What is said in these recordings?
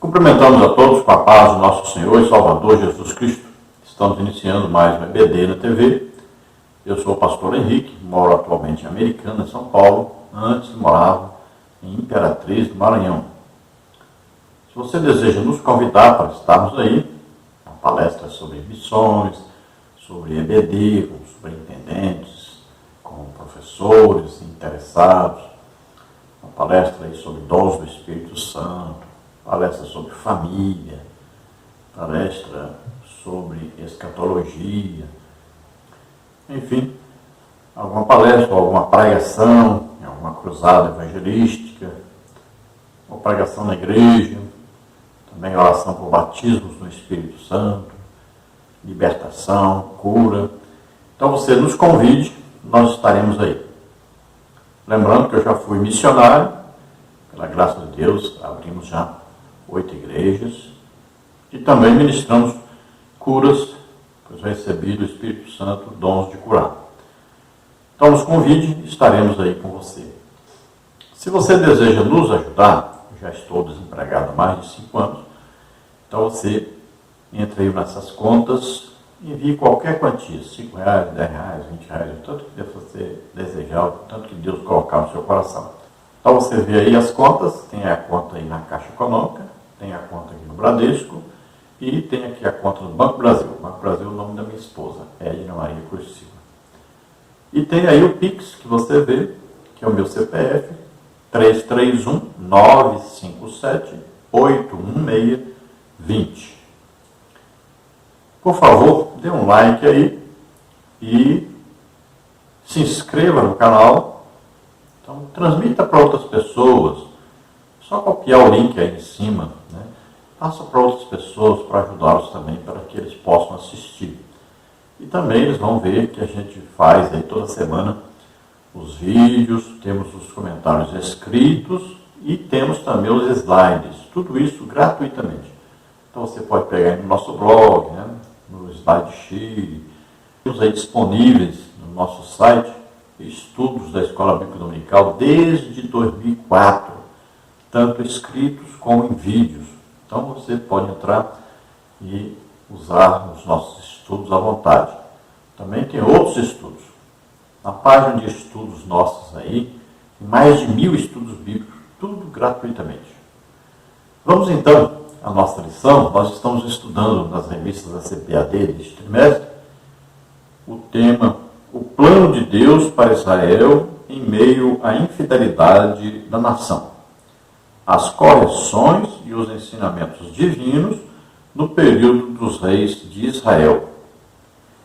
Cumprimentamos a todos com a paz do nosso Senhor e Salvador Jesus Cristo. Estamos iniciando mais um EBD na TV. Eu sou o pastor Henrique, moro atualmente em Americana, São Paulo. Antes morava em Imperatriz do Maranhão. Se você deseja nos convidar para estarmos aí, uma palestra sobre missões, sobre EBD, com superintendentes, com professores interessados, uma palestra aí sobre dons do Espírito Santo, palestra sobre família, palestra sobre escatologia, enfim, alguma palestra, alguma pregação, alguma cruzada evangelística, uma pregação na igreja, também oração por batismos no Espírito Santo, libertação, cura. Então você nos convide, nós estaremos aí. Lembrando que eu já fui missionário, pela graça de Deus, abrimos já 8 igrejas e também ministramos curas, pois recebi do Espírito Santo dons de curar. Então nos convide, estaremos aí com você. Se você deseja nos ajudar, já estou desempregado há mais de 5 anos, então você entra aí nessas contas e envie qualquer quantia, R$5, R$10, R$20, o tanto que você desejar, o tanto que Deus colocar no seu coração. Então você vê aí as contas, tem a conta aí na Caixa Econômica, tem a conta aqui no Bradesco e tem aqui a conta no Banco Brasil. O Banco Brasil é o nome da minha esposa, Edna Maria Cruz Silva. E tem aí o Pix que você vê, que é o meu CPF, 331-957-816-20. Por favor, dê um like aí e se inscreva no canal. Então, transmita para outras pessoas. Só copiar o link aí em cima, né? Passa para outras pessoas para ajudá-los também, para que eles possam assistir. E também eles vão ver que a gente faz aí toda semana os vídeos, temos os comentários escritos e temos também os slides. Tudo isso gratuitamente. Então você pode pegar aí no nosso blog, né? No Slide Chile. Temos aí disponíveis no nosso site estudos da Escola Bíblica Dominical desde 2004, tanto escritos como em vídeos. Então você pode entrar e usar os nossos estudos à vontade. Também tem outros estudos. Na página de estudos nossos aí, tem mais de 1000 estudos bíblicos, tudo gratuitamente. Vamos então à nossa lição. Nós estamos estudando nas revistas da CPAD deste trimestre o tema O plano de Deus para Israel em meio à infidelidade da nação. As correções e os ensinamentos divinos no período dos reis de Israel.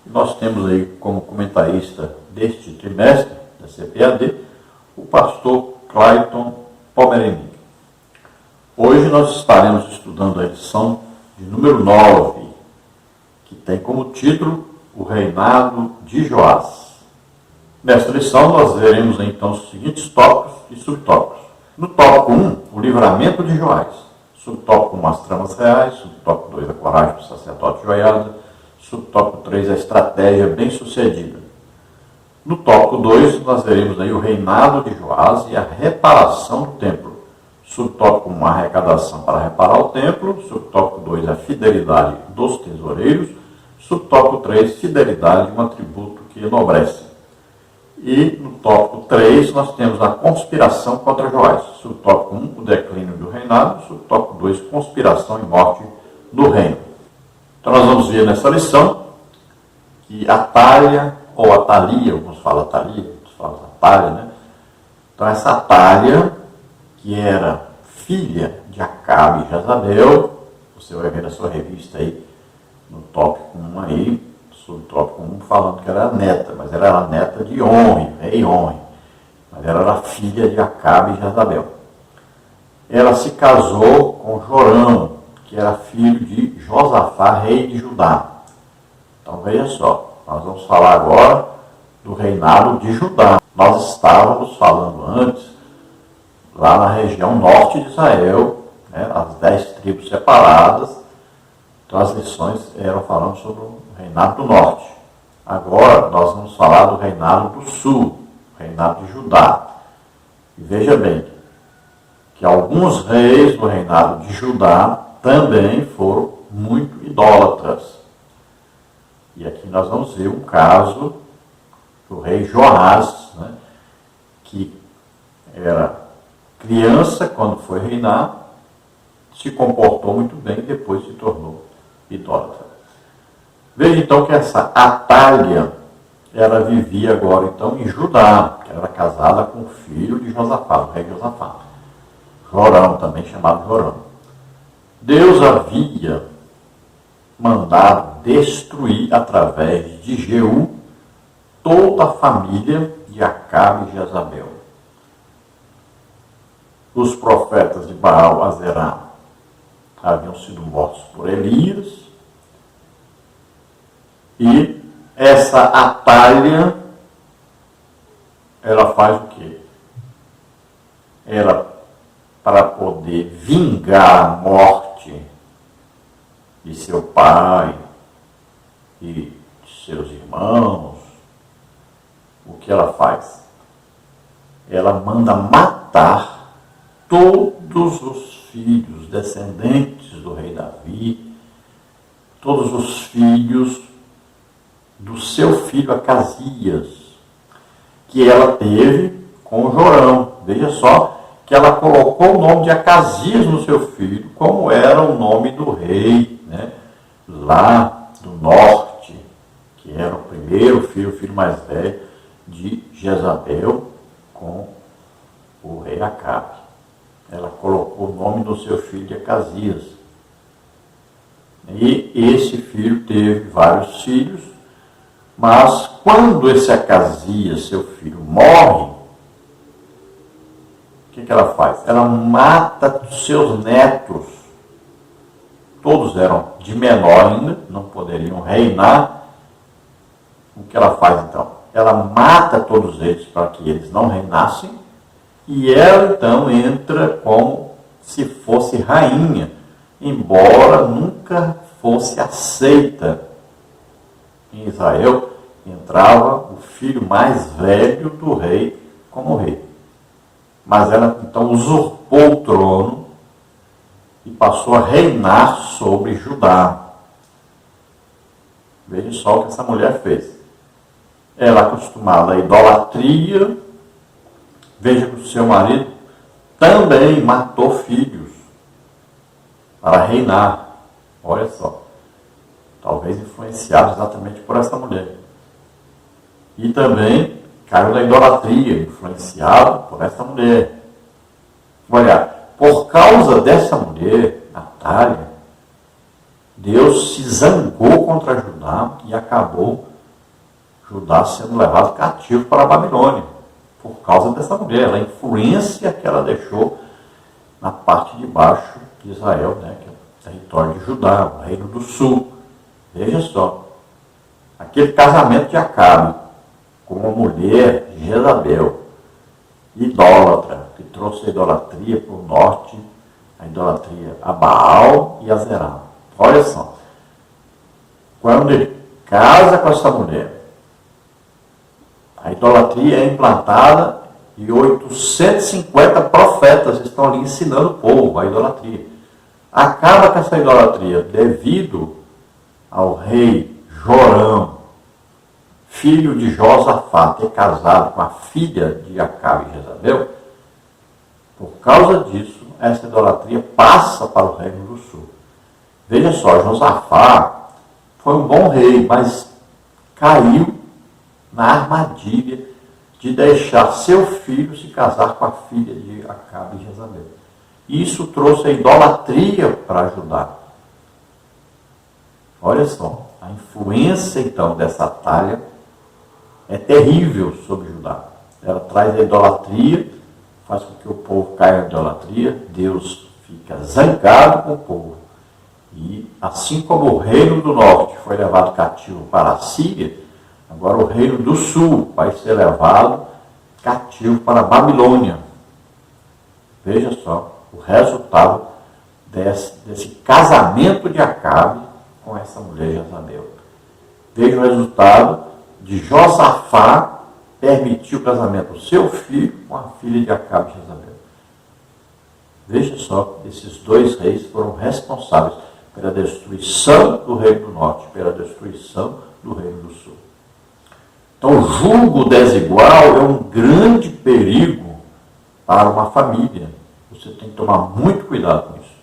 Nós temos aí como comentarista deste trimestre da CPAD o pastor Clayton Pomeranian. Hoje nós estaremos estudando a edição de número 9, que tem como título O Reinado de Joás. Nesta lição nós veremos então os seguintes tópicos e subtópicos. No tópico 1, o livramento de Joás. Subtópico 1, as tramas reais. Subtópico 2, a coragem do sacerdote Joiada. Subtópico 3, a estratégia bem-sucedida. No tópico 2, nós veremos aí o reinado de Joás e a reparação do templo. Subtópico 1, a arrecadação para reparar o templo. Subtópico 2, a fidelidade dos tesoureiros. Subtópico 3, fidelidade, um atributo que enobrece. E no tópico 3, nós temos a conspiração contra Joás. Subtópico 1, o declínio do reinado. Subtópico 2, conspiração e morte do reino. Então nós vamos ver nessa lição que Atália, ou Atalia, alguns falam Atalia, outros falam Atália, né? Então essa Atália, que era filha de Acabe e Jezabel, você vai ver na sua revista aí, no tópico 1 aí, subtópico 1, falando que era neta, mas ela era neta de Onre, rei Onre, mas ela era filha de Acabe e Jezabel. Ela se casou com Jorão, que era filho de Josafá, rei de Judá. Então veja só, nós vamos falar agora do reinado de Judá. Nós estávamos falando antes, lá na região norte de Israel, né, as 10 tribos separadas. Então as lições eram falando sobre o reinado do norte. Agora nós vamos falar do reinado do sul, o reinado de Judá. E veja bem, que alguns reis do reinado de Judá também foram muito idólatras. E aqui nós vamos ver um caso do rei Joás, né, que era criança quando foi reinar, se comportou muito bem e depois se tornou idólatra. Veja então que essa Atália, ela vivia agora então em Judá, que era casada com o filho de Josafá, o rei Josafá. Jorão, também chamado Jorão. Deus havia mandado destruir através de Jeú toda a família de Acabe e Jezabel. Os profetas de Baal, Azerá, haviam sido mortos por Elias. E essa Atália, ela faz o quê? Ela, para poder vingar a morte de seu pai e de seus irmãos, o que ela faz? Ela manda matar todos os filhos descendentes do rei Davi, todos os filhos do seu filho Acasias, que ela teve com Jorão. Veja só que ela colocou o nome de Acasias no seu filho, como era o nome do rei, né, lá do norte, que era o primeiro filho, o filho mais velho de Jezabel com o rei Acabe. Ela colocou o nome do seu filho de Acasias. E esse filho teve vários filhos, mas quando esse Acasias, seu filho, morre, o que ela faz? Ela mata os seus netos. Todos eram de menor ainda, não poderiam reinar. O que ela faz então? Ela mata todos eles para que eles não reinassem, e ela então entra como se fosse rainha, embora nunca fosse aceita. Em Israel entrava o filho mais velho do rei como rei. Mas ela então usurpou o trono e passou a reinar sobre Judá. Veja só o que essa mulher fez. Ela, acostumada à idolatria, veja que o seu marido também matou filhos para reinar. Olha só. Talvez influenciado exatamente por essa mulher. E também caiu na idolatria, influenciado por essa mulher. Olha, por causa dessa mulher, Atália, Deus se zangou contra Judá e acabou Judá sendo levado cativo para a Babilônia. Por causa dessa mulher, a influência que ela deixou na parte de baixo de Israel, né, que é o território de Judá, o reino do sul. Veja só, aquele casamento de Acabe com uma mulher de Jezabel, idólatra, que trouxe a idolatria para o norte, a idolatria a Baal e a Zerá. Olha só, quando ele casa com essa mulher, a idolatria é implantada e 850 profetas estão ali ensinando o povo a idolatria. Acaba com essa idolatria devido ao rei Jorão, filho de Josafá, ter casado com a filha de Acabe e Jezabel. Por causa disso, essa idolatria passa para o reino do sul. Veja só, Josafá foi um bom rei, mas caiu na armadilha de deixar seu filho se casar com a filha de Acabe e Jezabel. Isso trouxe a idolatria para Judá. Olha só, a influência então dessa Atália é terrível sobre Judá. Ela traz a idolatria, faz com que o povo caia na idolatria, Deus fica zangado com o povo. E assim como o reino do norte foi levado cativo para a Síria, agora o reino do sul vai ser levado cativo para a Babilônia. Veja só o resultado desse casamento de Acabe com essa mulher Jezabel. Veja o resultado de Josafá permitir o casamento do seu filho com a filha de Acabe e Jezabel. Veja só, esses dois reis foram responsáveis pela destruição do Reino do Norte, pela destruição do Reino do Sul. Então, o julgo desigual é um grande perigo para uma família. Você tem que tomar muito cuidado com isso.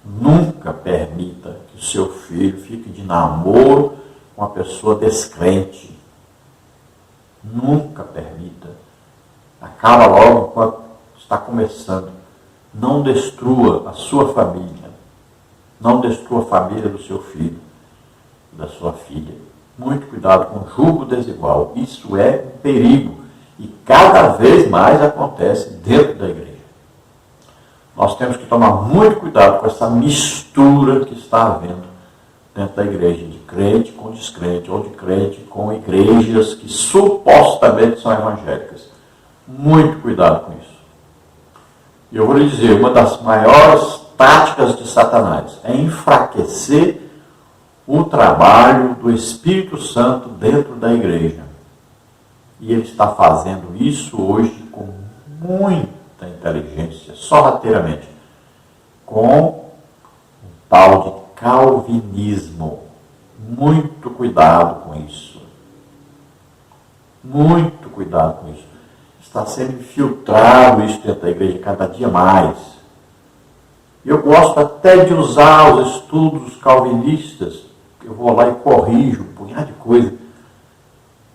Nunca permita que o seu filho fique de namoro com uma pessoa descrente. Nunca permita. Acaba logo enquanto está começando. Não destrua a sua família. Não destrua a família do seu filho, da sua filha. Muito cuidado com o julgo desigual. Isso é um perigo. E cada vez mais acontece dentro da igreja. Nós temos que tomar muito cuidado com essa mistura que está havendo dentro da igreja, de crente com descrente, ou de crente com igrejas que supostamente são evangélicas. Muito cuidado com isso. E eu vou lhe dizer, uma das maiores táticas de Satanás é enfraquecer o trabalho do Espírito Santo dentro da igreja. E ele está fazendo isso hoje com muita inteligência, sorrateiramente, com um tal de calvinismo. Muito cuidado com isso. Muito cuidado com isso. Está sendo infiltrado isso dentro da igreja cada dia mais. Eu gosto até de usar os estudos calvinistas. Eu vou lá e corrijo um punhado de coisa.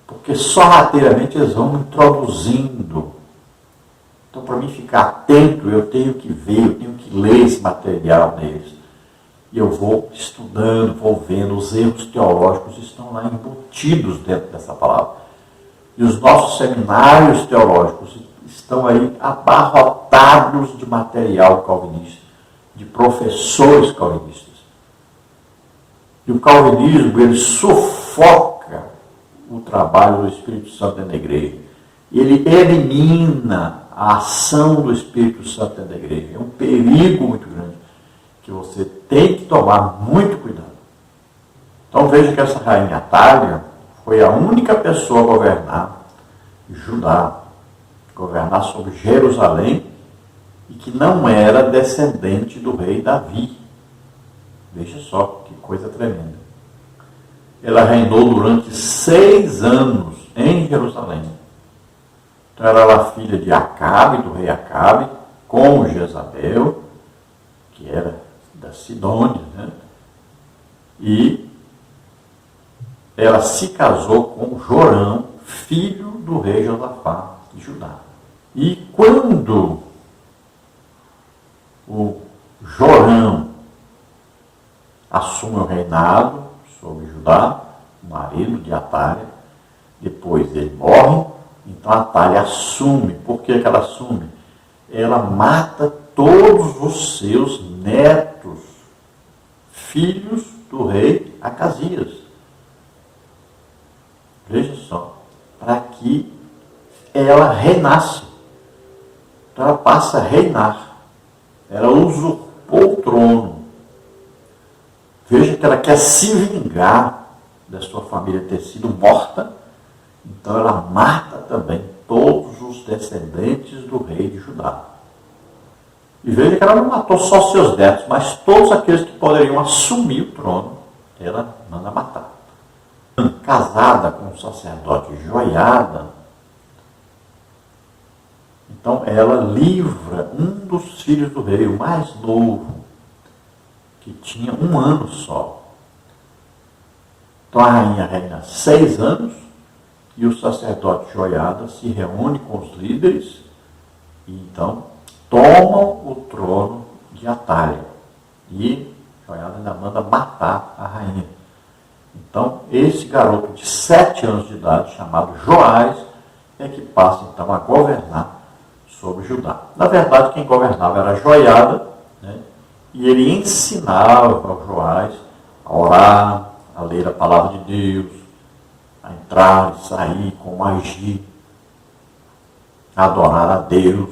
Porque sorrateiramente eles vão introduzindo. Então, para mim ficar atento, eu tenho que ver, eu tenho que ler esse material neles. E eu vou estudando, vou vendo, os erros teológicos estão lá embutidos dentro dessa palavra. E os nossos seminários teológicos estão aí abarrotados de material calvinista, de professores calvinistas. E o calvinismo, ele sufoca o trabalho do Espírito Santo dentro da igreja. Ele elimina a ação do Espírito Santo dentro da igreja. É um perigo muito grande, que você tem que tomar muito cuidado. Então veja que essa rainha Atália foi a única pessoa a governar Judá, governar sobre Jerusalém, e que não era descendente do rei Davi. Veja só que coisa tremenda. Ela reinou durante 6 anos em Jerusalém. Então ela era filha de Acabe, do rei Acabe, com Jezabel, que era da Sidônia, né? E ela se casou com Jorão, filho do rei Josafá de Judá. E quando o Jorão assume o reinado sobre Judá, o marido de Atália, depois ele morre, então Atália assume. Por que ela assume? Ela mata todos os seus netos, filhos do rei Acasias. Veja só, para que ela renasça. Então ela passa a reinar. Ela usurpou o trono. Veja que ela quer se vingar da sua família ter sido morta. Então ela mata também todos os descendentes do rei de Judá. E veja que ela não matou só seus netos, mas todos aqueles que poderiam assumir o trono, ela manda matar. Casada com um sacerdote Joiada, então ela livra um dos filhos do rei, o mais novo, que tinha 1 ano só. Então a rainha reina 6 anos, e o sacerdote Joiada se reúne com os líderes e então tomam o trono de Atália. E Joiada ainda manda matar a rainha. Então, esse garoto de 7 anos de idade, chamado Joás, é que passa então a governar sobre Judá. Na verdade, quem governava era Joiada, né? E ele ensinava ao Joás a orar, a ler a palavra de Deus, a entrar e sair com magia, a adorar a Deus,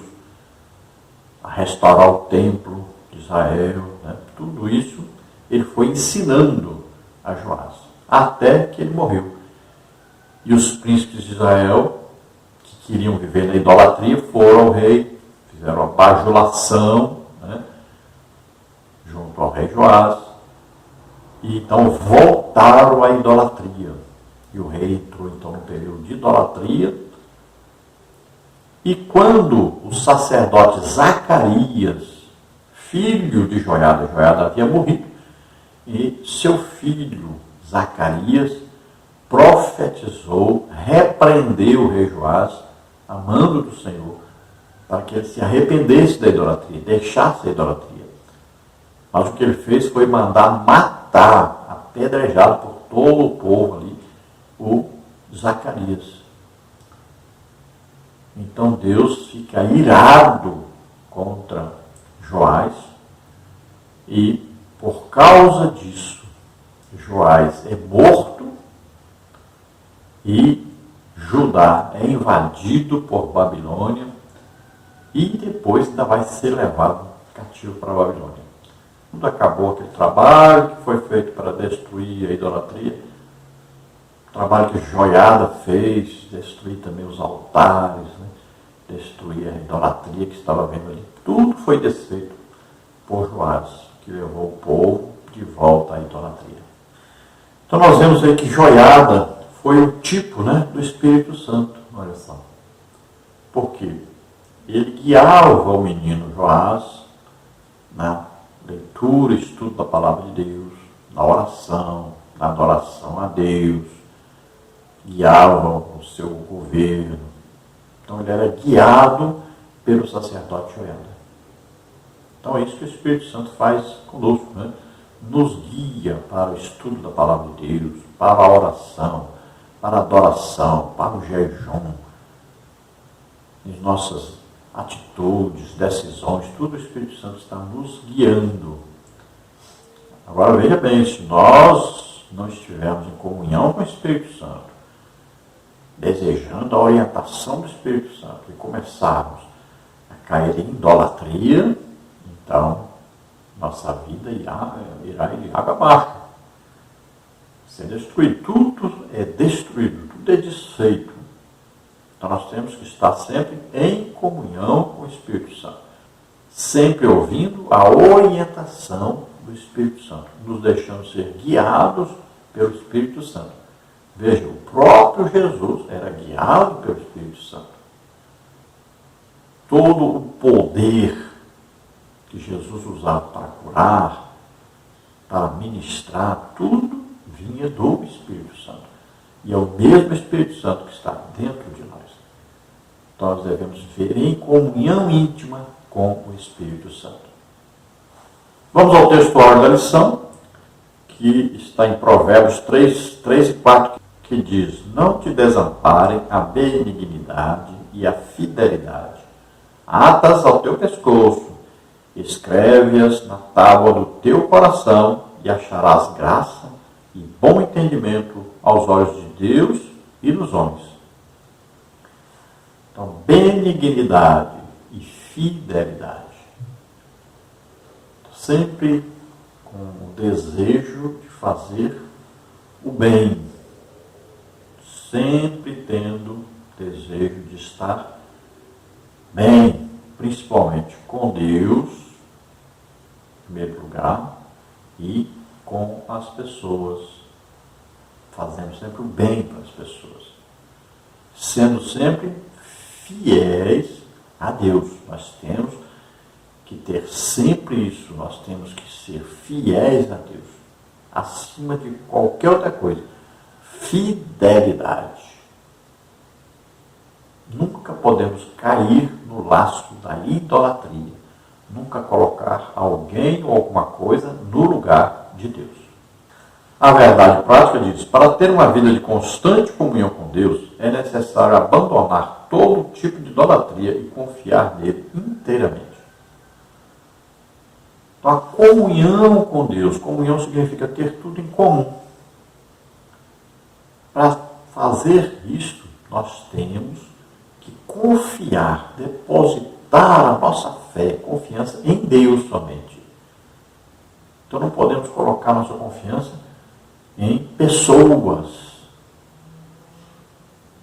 a restaurar o templo de Israel, né? Tudo isso ele foi ensinando a Joás, até que ele morreu. E os príncipes de Israel, que queriam viver na idolatria, foram ao rei, fizeram a bajulação, né? junto ao rei Joás, e então voltaram à idolatria. E o rei entrou então num período de idolatria. E quando o sacerdote Zacarias, filho de Joiada, Joiada havia morrido, e seu filho Zacarias profetizou, repreendeu o rei Joás, amando do Senhor, para que ele se arrependesse da idolatria, deixasse a idolatria. Mas o que ele fez foi mandar matar, apedrejado por todo o povo ali, o Zacarias. Então Deus fica irado contra Joás e, por causa disso, Joás é morto e Judá é invadido por Babilônia e depois ainda vai ser levado cativo para a Babilônia. Quando acabou aquele trabalho que foi feito para destruir a idolatria, o trabalho que Joiada fez, destruir também os altares, né? Destruir a idolatria que estava vendo ali, tudo foi desfeito por Joás, que levou o povo de volta à idolatria. Então nós vemos aí que Joiada foi o tipo, né, do Espírito Santo, olha só. Por quê? Ele guiava o menino Joás na leitura e estudo da palavra de Deus, na oração, na adoração a Deus, guiava o seu governo. Então ele era guiado pelo sacerdote Joiada. Então é isso que o Espírito Santo faz conosco, né? Nos guia para o estudo da palavra de Deus, para a oração, para a adoração, para o jejum, em nossas atitudes, decisões, tudo o Espírito Santo está nos guiando. Agora veja bem, se nós não estivermos em comunhão com o Espírito Santo, desejando a orientação do Espírito Santo e começarmos a cair em idolatria, então nossa vida irá de água abaixo. Ser destruído. Tudo é destruído, tudo é desfeito. Então nós temos que estar sempre em comunhão com o Espírito Santo. Sempre ouvindo a orientação do Espírito Santo, nos deixando ser guiados pelo Espírito Santo. Veja, o próprio Jesus era guiado pelo Espírito Santo. Todo o poder que Jesus usava para curar, para ministrar, tudo vinha do Espírito Santo. E é o mesmo Espírito Santo que está dentro de nós. Então nós devemos viver em comunhão íntima com o Espírito Santo. Vamos ao textuário da lição, que está em Provérbios 3 e 4, que diz: não te desamparem a benignidade e a fidelidade. Ata-as ao teu pescoço, escreve-as na tábua do teu coração, e acharás graça e bom entendimento aos olhos de Deus e dos homens. Então, benignidade e fidelidade. Sempre com o desejo de fazer o bem. Sempre tendo desejo de estar bem, principalmente com Deus, em primeiro lugar, e com as pessoas. Fazendo sempre o bem para as pessoas. Sendo sempre fiéis a Deus. Nós temos que ter sempre isso. Nós temos que ser fiéis a Deus. Acima de qualquer outra coisa. Fidelidade. Nunca podemos cair no laço da idolatria. Nunca colocar alguém ou alguma coisa no lugar de Deus. A verdade prática diz: para ter uma vida de constante comunhão com Deus, é necessário abandonar todo tipo de idolatria e confiar nele inteiramente. Então, a comunhão com Deus, comunhão significa ter tudo em comum. Para fazer isso, nós temos que confiar, depositar a nossa fé, confiança em Deus somente. Então não podemos colocar nossa confiança em pessoas,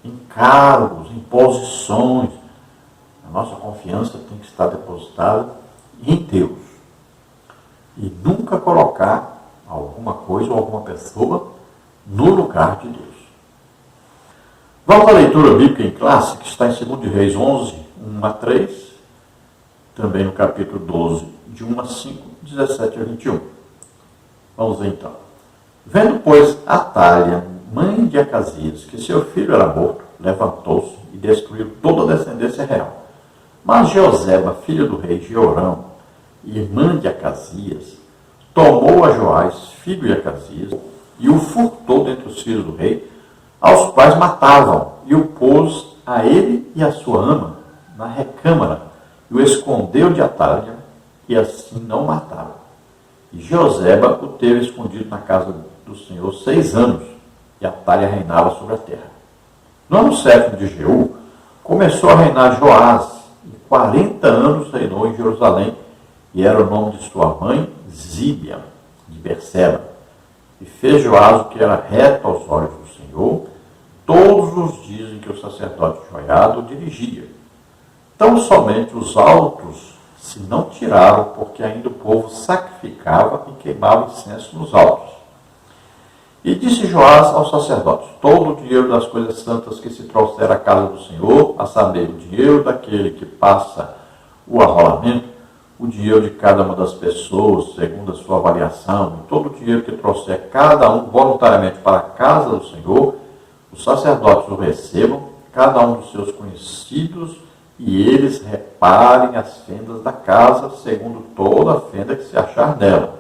em cargos, em posições. A nossa confiança tem que estar depositada em Deus. e nunca colocar alguma coisa ou alguma pessoa no lugar de Deus. Vamos à leitura bíblica em classe, que está em 2 Reis 11, 1 a 3, também no capítulo 12, de 1 a 5, 17 a 21. Vamos ver então. Vendo, pois, Atália, mãe de Acasias, que seu filho era morto, levantou-se e destruiu toda a descendência real. Mas Joseba, filho do rei Jeorão, irmã de Acasias, tomou a Joás, filho de Acasias, e o furtou dentre os filhos do rei, aos quais matavam, e o pôs a ele e a sua ama na recâmara, e o escondeu de Atália, e assim não mataram. E Joseba o teve escondido na casa do Senhor 6 anos, e Atália reinava sobre a terra. No ano 7º de Jeú, começou a reinar Joás, e 40 anos reinou em Jerusalém, e era o nome de sua mãe, Zíbia, de Berseba. E fez Joás o que era reto aos olhos do Senhor, todos os dias em que o sacerdote Joiada o dirigia. Tão somente os altos se não tiraram, porque ainda o povo sacrificava e queimava incenso nos altos. E disse Joás aos sacerdotes: todo o dinheiro das coisas santas que se trouxer à casa do Senhor, a saber, o dinheiro daquele que passa o arrolamento, o dinheiro de cada uma das pessoas, segundo a sua avaliação, e todo o dinheiro que trouxer cada um voluntariamente para a casa do Senhor, os sacerdotes o recebam, cada um dos seus conhecidos, e eles reparem as fendas da casa, segundo toda a fenda que se achar nela.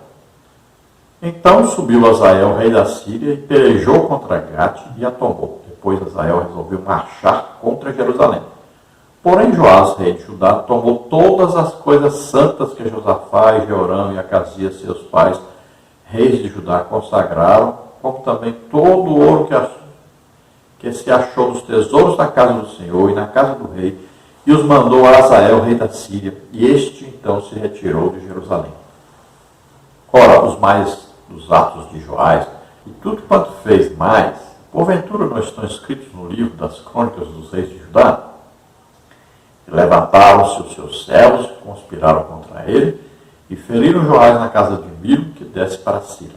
Então subiu Azael, rei da Síria, e pelejou contra Gate e a tomou. Depois Azael resolveu marchar contra Jerusalém. Porém Joás, rei de Judá, tomou todas as coisas santas que Josafá e Jeorão e Acasias, seus pais, reis de Judá, consagraram, como também todo o ouro que se achou nos tesouros da casa do Senhor e na casa do rei, e os mandou a Azael, rei da Síria, e este então se retirou de Jerusalém. Ora, os mais dos atos de Joás, e tudo quanto fez mais, porventura não estão escritos no livro das crônicas dos reis de Judá? E levantaram-se os seus servos, conspiraram contra ele, e feriram Joás na casa de Milo, que desce para Sira.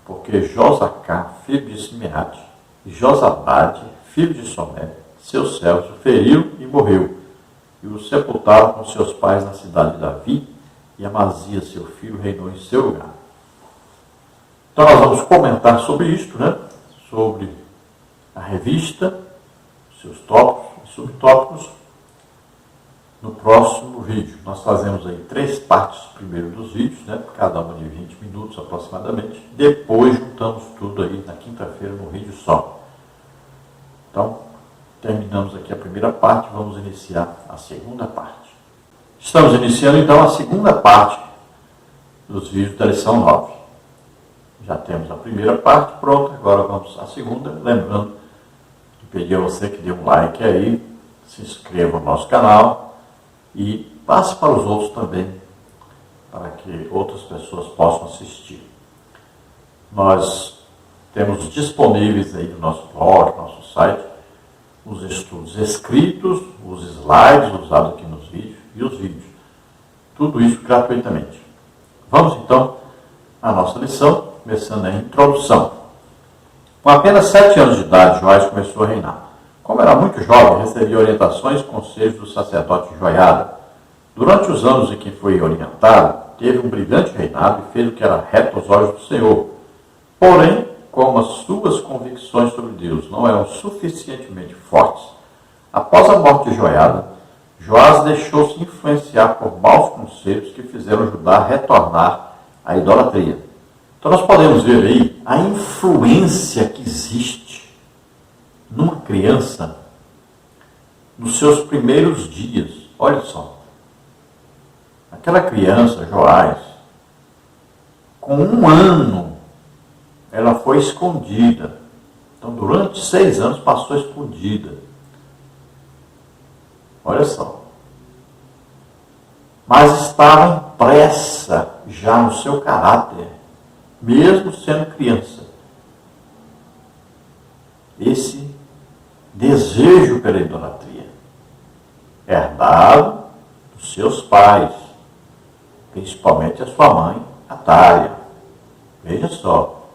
Porque Josacá, filho de Simeate, e Josabade, filho de Somé, seus servos, o feriram e morreu, e o sepultaram com seus pais na cidade de Davi, e Amazias, seu filho, reinou em seu lugar. Então nós vamos comentar sobre isto, sobre a revista, seus tópicos e subtópicos, no próximo vídeo. Nós fazemos aí 3 partes primeiro dos vídeos, cada uma de 20 minutos aproximadamente. Depois juntamos tudo aí na quinta-feira num vídeo só. Então, terminamos aqui a primeira parte, vamos iniciar a segunda parte. Estamos iniciando então a segunda parte dos vídeos da lição 9. Já temos a primeira parte pronta, agora vamos à segunda. Lembrando de pedir a você que dê um like aí, se inscreva no nosso canal e passe para os outros também, para que outras pessoas possam assistir. Nós temos disponíveis aí no nosso blog, no nosso site, os estudos escritos, os slides usados aqui nos vídeos e os vídeos. Tudo isso gratuitamente. Vamos então à nossa lição, começando a introdução. Com apenas 7 anos de idade, Joás começou a reinar. Como era muito jovem, recebia orientações e conselhos do sacerdote Joiada. Durante os anos em que foi orientado, teve um brilhante reinado e fez o que era reto aos olhos do Senhor. Porém, como as suas convicções sobre Deus não eram suficientemente fortes, após a morte de Joiada, Joás deixou-se influenciar por maus conselhos que fizeram Judá retornar à idolatria. Então nós podemos ver aí a influência que existe numa criança nos seus primeiros dias. Olha só, aquela criança, Joás, com 1 ano, ela foi escondida. Então, durante 6 anos, passou escondida. Olha só. Mas estava impressa já no seu caráter, mesmo sendo criança, esse desejo pela idolatria, herdado dos seus pais, principalmente a sua mãe Atália. Veja só,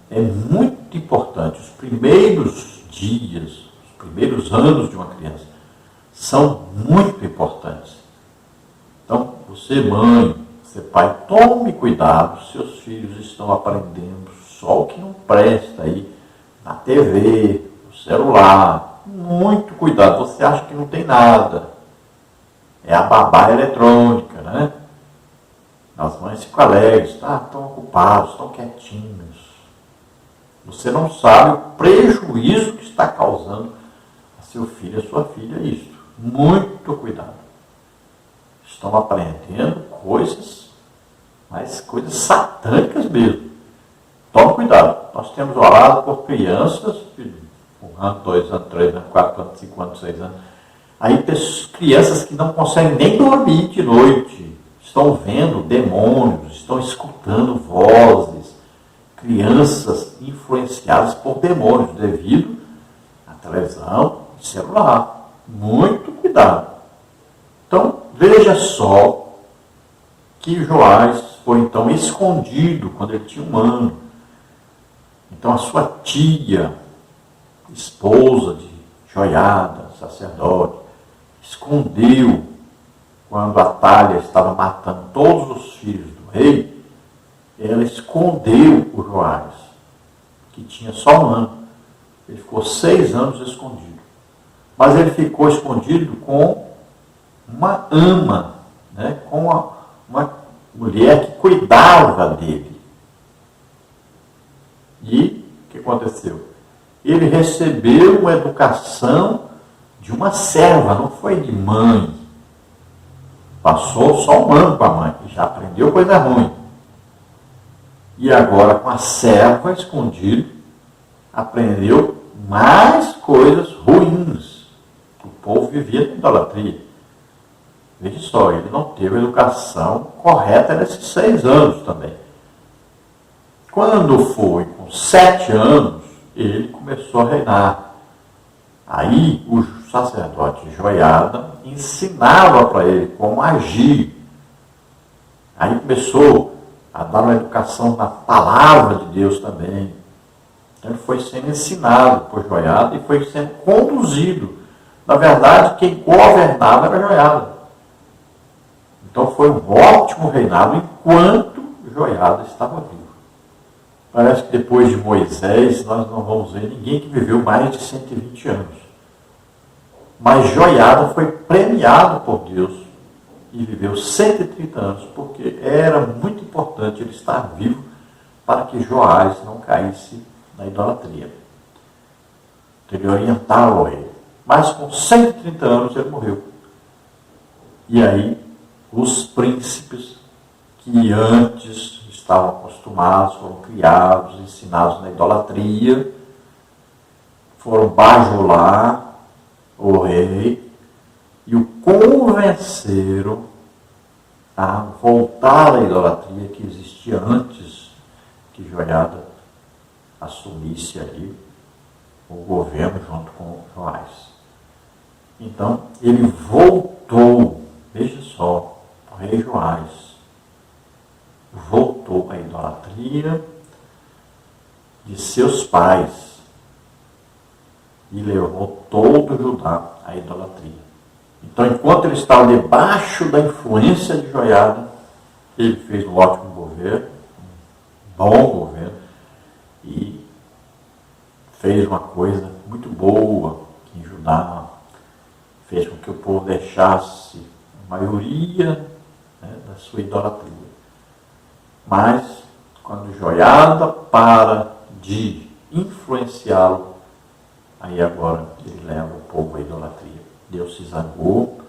é muito importante. Os primeiros dias, os primeiros anos de uma criança são muito importantes. Então, você mãe, você pai, tome cuidado. Seus filhos estão aprendendo só o que não presta aí na TV, no celular. Muito cuidado. Você acha que não tem nada. É a babá eletrônica, né? As mães ficam alegres, estão ocupados, estão quietinhos. Você não sabe o prejuízo que está causando a seu filho, a sua filha, isso. Muito cuidado. Estão aprendendo coisas, mas coisas satânicas mesmo. Tome cuidado. Nós temos orado por crianças de 1 ano, 2 anos, 3 anos, 4 anos, 5 anos, 6 anos. Aí crianças que não conseguem nem dormir de noite. Estão vendo demônios, estão escutando vozes. Crianças influenciadas por demônios devido à televisão e celular. Muito cuidado. Então, veja só que Joás foi então escondido quando ele tinha 1 ano. Então, a sua tia, esposa de Joiada, sacerdote, escondeu quando Atália estava matando todos os filhos do rei. Ela escondeu o Joás, que tinha só 1 ano. Ele ficou 6 anos escondido. Mas ele ficou escondido com uma ama, né? Com uma mulher que cuidava dele. E o que aconteceu? Ele recebeu uma educação de uma serva, não foi de mãe. Passou só 1 ano com a mãe, já aprendeu coisa ruim. E agora, com a serva escondido, aprendeu mais coisas ruins. O povo vivia na idolatria. Veja só, ele não teve a educação correta nesses 6 anos também. Quando foi com 7 anos, ele começou a reinar. Aí o sacerdote Joiada ensinava para ele como agir. Aí começou a dar uma educação na palavra de Deus também. Então ele foi sendo ensinado por Joiada e foi sendo conduzido. Na verdade, quem governava era Joiada. Então foi um ótimo reinado enquanto Joiada estava vivo. Parece que depois de Moisés nós não vamos ver ninguém que viveu mais de 120 anos. Mas Joiada foi premiado por Deus e viveu 130 anos, porque era muito importante ele estar vivo para que Joás não caísse na idolatria. Ele orientava ele. Mas com 130 anos ele morreu. E aí os príncipes que antes estavam acostumados, foram criados, ensinados na idolatria, foram bajular o rei e o convenceram a voltar à idolatria que existia antes que Joiada assumisse ali o governo junto com Joás. Então, ele voltou, veja só, o rei Joás voltou à idolatria de seus pais e levou todo Judá à idolatria. Então, enquanto ele estava debaixo da influência de Joiada, ele fez um ótimo governo, um bom governo, e fez uma coisa muito boa em Judá, fez com que o povo deixasse a maioria, né, da sua idolatria. Mas, quando Joiada para de influenciá-lo, aí agora ele leva o povo à idolatria. Deus se zangou,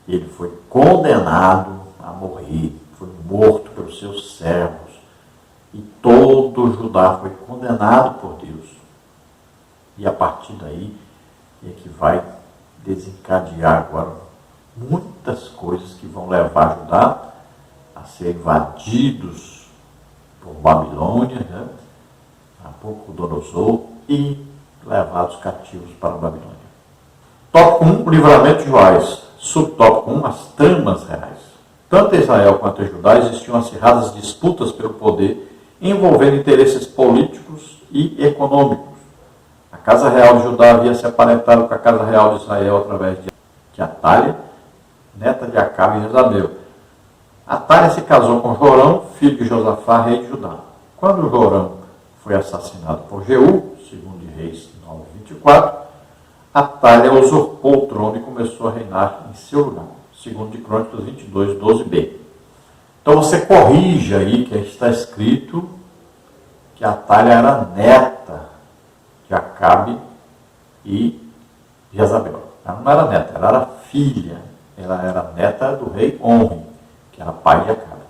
ele foi condenado a morrer, foi morto pelos seus servos, e todo Judá foi condenado por Deus. E a partir daí é que vai desencadear agora muitas coisas que vão levar Judá a ser invadidos por Babilônia, né? Nabucodonosor, e levados cativos para a Babilônia. Tópico 1, o livramento de Joás. Subtópico 1, as tramas reais. Tanto em Israel quanto em Judá existiam acirradas disputas pelo poder, envolvendo interesses políticos e econômicos. A casa real de Judá havia se aparentado com a casa real de Israel através de Atália, neta de Acabe e Jezabel. Atália se casou com Jorão, filho de Josafá, rei de Judá. Quando Jorão foi assassinado por Jeú, segundo de Reis 9:24, Atália usurpou o trono e começou a reinar em seu lugar, segundo de Crônicas 22:12b. Então você corrige aí que está escrito que Atália era neta de Acabe e Jezabel. Ela não era neta, ela era filha. Ela era neta do rei Omri, que era pai de Acabe.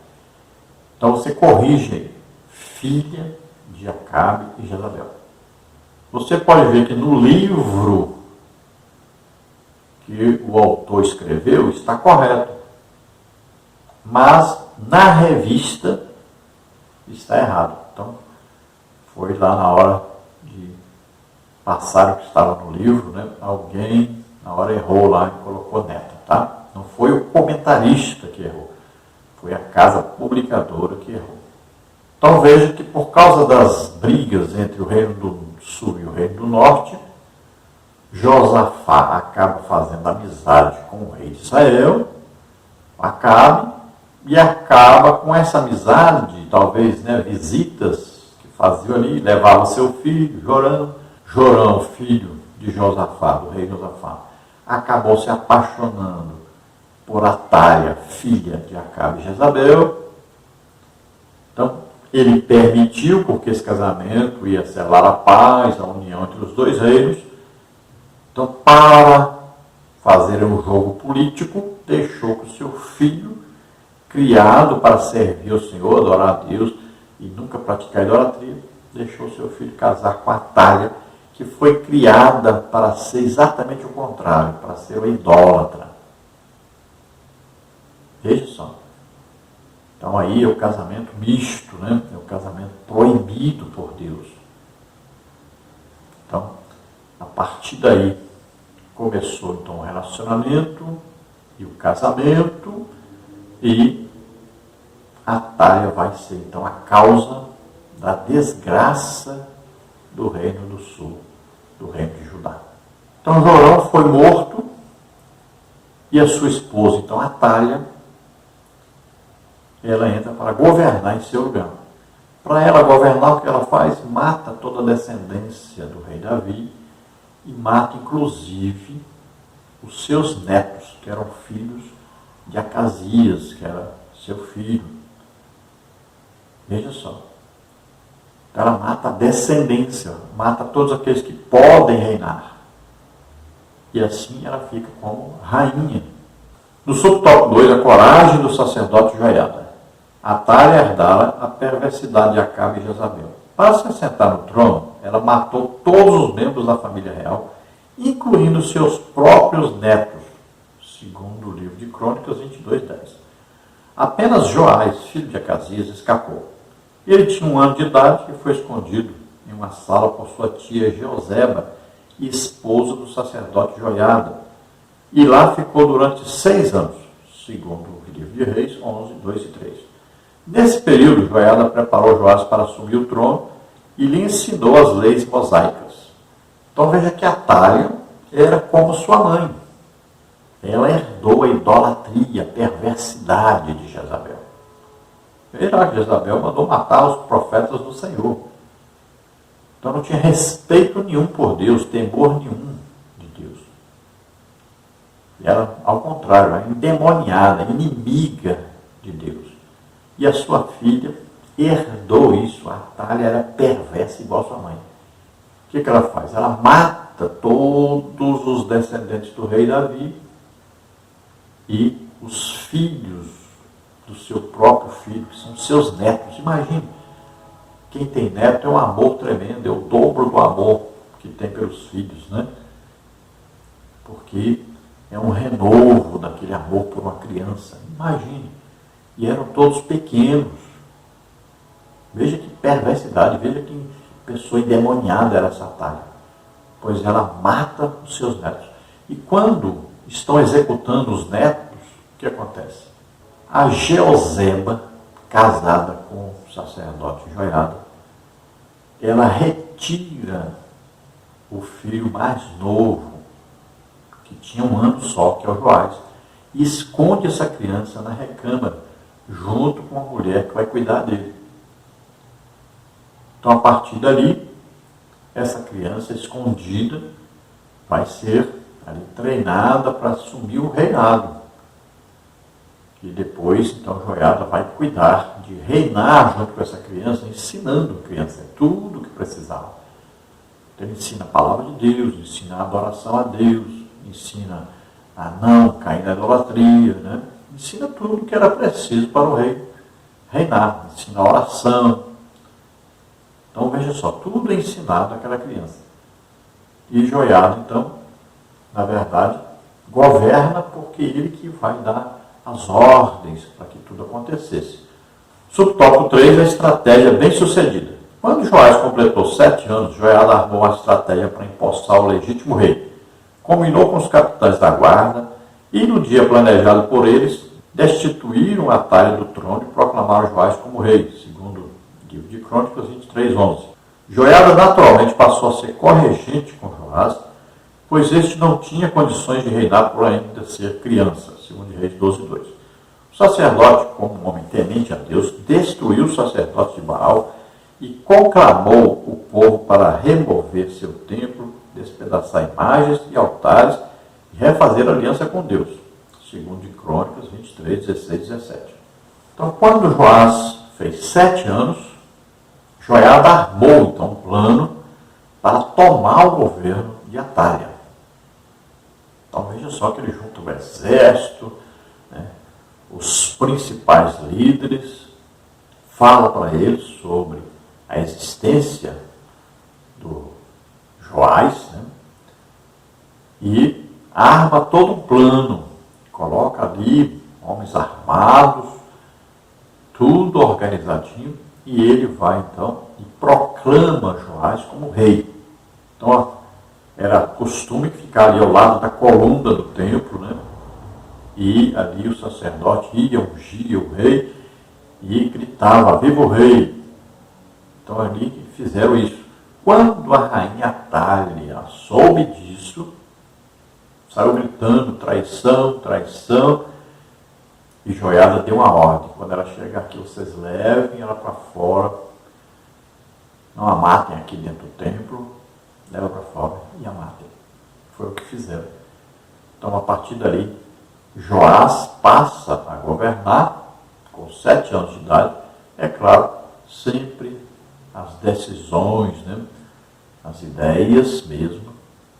Então você corrige aí, filha de Acabe e Jezabel. Você pode ver que no livro que o autor escreveu está correto, mas na revista está errado. Então foi lá na hora de passar o que estava no livro, né? Alguém na hora errou lá e colocou neta, tá? Não foi o comentarista que errou, foi a casa publicadora que errou. Então veja que por causa das brigas entre o reino do sul e o reino do norte, Josafá acaba fazendo amizade com o rei de Israel, Acabe, e acaba com essa amizade, talvez, né, visitas que faziam ali, levava seu filho, Jorão, filho de Josafá, do rei Josafá, acabou se apaixonando por Atália, filha de Acabe e Jezabel. Então, ele permitiu, porque esse casamento ia selar a paz, a união entre os dois reinos. Então, para fazer um jogo político, deixou que o seu filho, criado para servir ao Senhor, adorar a Deus e nunca praticar idolatria, deixou seu filho casar com Atália, que foi criada para ser exatamente o contrário, para ser uma idólatra. Veja só. Então aí é o casamento misto, né? É o casamento proibido por Deus. Então, a partir daí, começou então o relacionamento e o casamento, e Atália vai ser então a causa da desgraça do reino do sul, do reino de Judá. Então Jorão foi morto e a sua esposa, então Atália, ela entra para governar em seu lugar. Para ela governar, o que ela faz? Mata toda a descendência do rei Davi e mata inclusive os seus netos, que eram filhos de Acasias, que era seu filho. Veja só. Ela mata a descendência, mata todos aqueles que podem reinar. E assim ela fica como rainha. No subtópico 2, a coragem do sacerdote Joiada. Atália herdara a perversidade de Acabe e Jezabel. Para se assentar no trono, ela matou todos os membros da família real, incluindo seus próprios netos, segundo o livro de Crônicas 22:10. Apenas Joás, filho de Acasias, escapou. Ele tinha 1 ano de idade e foi escondido em uma sala por sua tia Jeoseba, esposa do sacerdote Joiada. E lá ficou durante 6 anos, segundo o livro de Reis 11:2 e 3. Nesse período, Joiada preparou Joás para assumir o trono e lhe ensinou as leis mosaicas. Então veja que Atália era como sua mãe. Ela herdou a idolatria, a perversidade de Jezabel. Veja que Jezabel mandou matar os profetas do Senhor. Então não tinha respeito nenhum por Deus, temor nenhum de Deus. E ela, ao contrário, era endemoniada, inimiga de Deus. E a sua filha herdou isso. A Atália era perversa igual a sua mãe. O que ela faz? Ela mata todos os descendentes do rei Davi e os filhos do seu próprio filho, que são seus netos. Imagine, quem tem neto é um amor tremendo, é o dobro do amor que tem pelos filhos, né? Porque é um renovo daquele amor por uma criança. Imagine. E eram todos pequenos. Veja que perversidade, veja que pessoa endemoniada era essa Atália. Pois ela mata os seus netos. E quando estão executando os netos, o que acontece? A Jeoseba, casada com o sacerdote Joiada, ela retira o filho mais novo, que tinha 1 ano só, que é o Joás, e esconde essa criança na recâmara, junto com a mulher que vai cuidar dele. Então, a partir dali, essa criança escondida vai ser ali treinada para assumir o reinado. E depois, então, Joiada vai cuidar de reinar junto com essa criança, ensinando a criança tudo o que precisava. Então, ele ensina a palavra de Deus, ensina a adoração a Deus, ensina a não cair na idolatria, né? Ensina tudo o que era preciso para o rei reinar, ensina a oração. Então, veja só, tudo é ensinado àquela criança. E Joiada, então, na verdade, governa porque ele que vai dar as ordens para que tudo acontecesse. Subtópico 3, a estratégia bem sucedida. Quando Joás completou 7 anos, Joiada armou uma estratégia para empossar o legítimo rei. Combinou com os capitães da guarda e, no dia planejado por eles, destituíram Atalha do trono e proclamaram Joás como rei, segundo o livro de Crônicas 23:11. Joiada naturalmente passou a ser corregente com Joás, pois este não tinha condições de reinar por ainda ser criança, segundo Reis 12:2. O sacerdote, como um homem temente a Deus, destruiu os sacerdotes de Baal e conclamou o povo para remover seu templo, despedaçar imagens e altares e refazer aliança com Deus, segundo de Crônicas 23, 16 e 17. Então, quando Joás fez 7 anos, Joiada armou então um plano para tomar o governo de Atalha. Então veja só que ele junta o exército, né, os principais líderes, fala para eles sobre a existência do Joás, né, e arma todo um plano, coloca ali homens armados, tudo organizadinho, e ele vai então e proclama Joás como rei. Então era costume ficar ali ao lado da coluna do templo, né? E ali o sacerdote ia, ungia o rei e gritava: viva o rei! Então ali fizeram isso. Quando a rainha Atalha soube disso, saiu gritando: traição, traição. E Joiada deu uma ordem: quando ela chegar aqui, vocês levem ela para fora, não a matem aqui dentro do templo, leva para fora e a matem. Foi o que fizeram. Então, a partir dali, Joás passa a governar com 7 anos de idade. É claro, sempre as decisões, né, as ideias mesmo,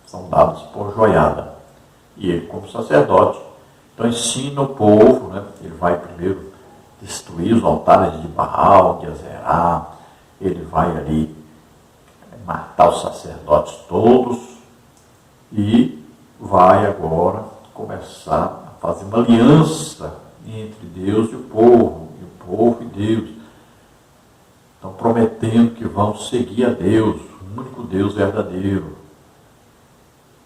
são dadas por Joiada. E ele, como sacerdote, então ensina o povo, né, ele vai primeiro destruir os altares de Baal, de Azerá, ele vai ali matar os sacerdotes todos e vai agora começar a fazer uma aliança entre Deus e o povo e Deus. Então, prometendo que vão seguir a Deus, o único Deus verdadeiro.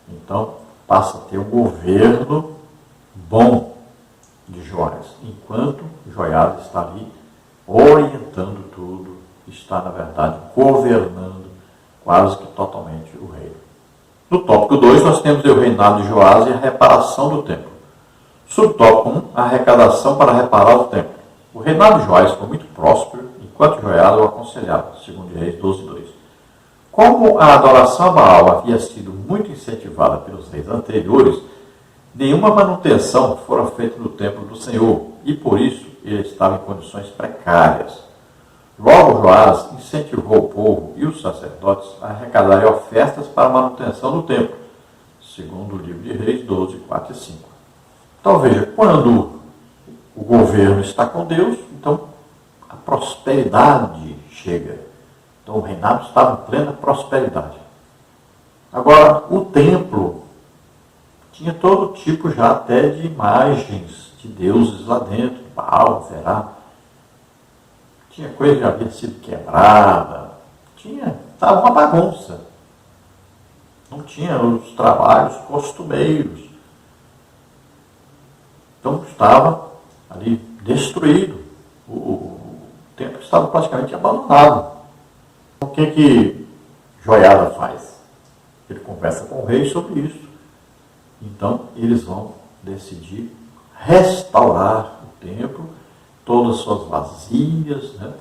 Então, passa a ter um governo bom de Joás, enquanto Joiada está ali orientando tudo, está, na verdade, governando quase que totalmente o reino. No tópico 2, nós temos o reinado de Joás e a reparação do templo. Subtópico 1, a arrecadação para reparar o templo. O reinado de Joás foi muito próspero, enquanto Joiada o aconselhava, segundo Reis 12:2. Como a adoração a Baal havia sido muito incentivada pelos reis anteriores, nenhuma manutenção fora feita no templo do Senhor, e por isso ele estava em condições precárias. Logo, Joás incentivou o povo e os sacerdotes a arrecadarem ofertas para a manutenção do templo, segundo o livro de Reis 12, 4 e 5. Então veja, quando o governo está com Deus, então a prosperidade chega. Então o reinado estava em plena prosperidade. Agora, o templo tinha todo tipo já até de imagens de deuses lá dentro, Baal, Zerá. Tinha coisa que já havia sido quebrada, estava uma bagunça. Não tinha os trabalhos costumeiros. Então estava ali destruído. O templo estava praticamente abandonado. O que Joiada faz? Ele conversa com o rei sobre isso. Então, eles vão decidir restaurar o templo, todas as suas vasilhas, né?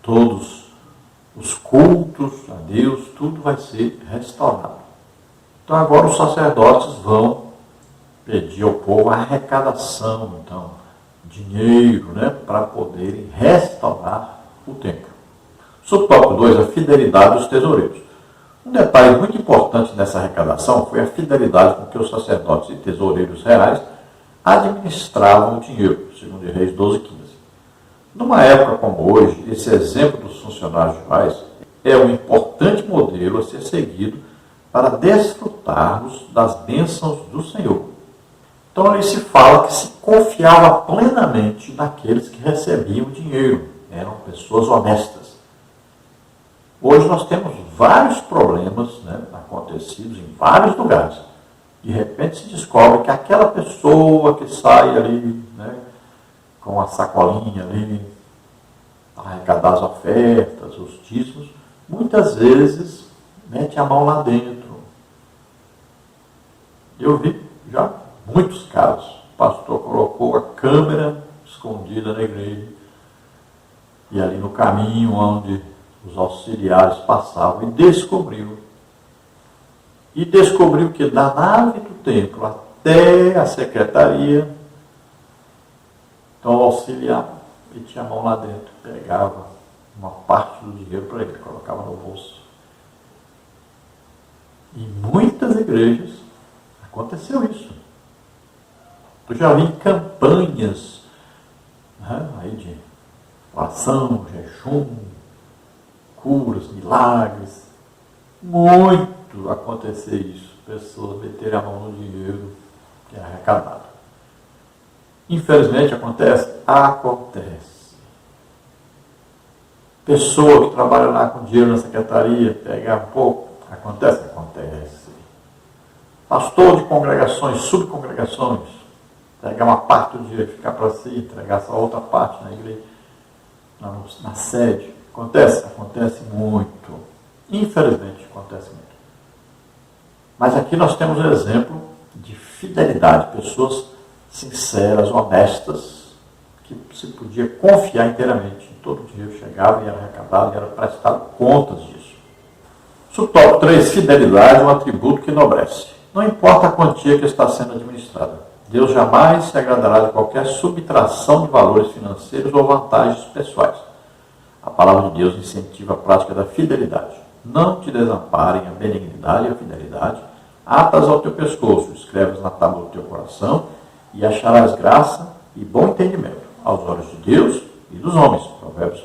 Todos os cultos a Deus, tudo vai ser restaurado. Então, agora os sacerdotes vão pedir ao povo a arrecadação, então, dinheiro, né? Para poderem restaurar o templo. Subtópico 2, a fidelidade dos tesoureiros. Um detalhe muito importante nessa arrecadação foi a fidelidade com que os sacerdotes e tesoureiros reais administravam o dinheiro, segundo Reis 12:15. Numa época como hoje, esse exemplo dos funcionários reais é um importante modelo a ser seguido para desfrutarmos das bênçãos do Senhor. Então ali se fala que se confiava plenamente naqueles que recebiam o dinheiro, eram pessoas honestas. Hoje nós temos vários problemas, né, acontecidos em vários lugares. De repente se descobre que aquela pessoa que sai ali, né, com a sacolinha ali, arrecadar as ofertas, os dízimos, muitas vezes mete a mão lá dentro. Eu vi já muitos casos. O pastor colocou a câmera escondida na igreja e ali no caminho onde os auxiliares passavam e descobriu que da nave do templo até a secretaria, então o auxiliar metia a mão lá dentro, pegava uma parte do dinheiro para ele, colocava no bolso. Em muitas igrejas aconteceu isso. Eu já vi campanhas, né, aí de oração, jejum, curas, milagres, muito acontecer isso, pessoas meterem a mão no dinheiro que é arrecadado. Infelizmente acontece? Acontece. Pessoa que trabalha lá com dinheiro na secretaria, pegar um pouco, acontece? Acontece. Pastor de congregações, subcongregações, pegar uma parte do dinheiro, ficar para si, entregar essa outra parte na igreja, na sede. Acontece? Acontece muito. Infelizmente, acontece muito. Mas aqui nós temos um exemplo de fidelidade. Pessoas sinceras, honestas, que se podia confiar inteiramente. Todo o dinheiro chegava e era arrecadado e era prestado contas disso. Subtópico 3. Fidelidade é um atributo que enobrece. Não importa a quantia que está sendo administrada. Deus jamais se agradará de qualquer subtração de valores financeiros ou vantagens pessoais. A palavra de Deus incentiva a prática da fidelidade. Não te desamparem a benignidade e a fidelidade. Atas ao teu pescoço, escreves na tábua do teu coração, e acharás graça e bom entendimento aos olhos de Deus e dos homens. Provérbios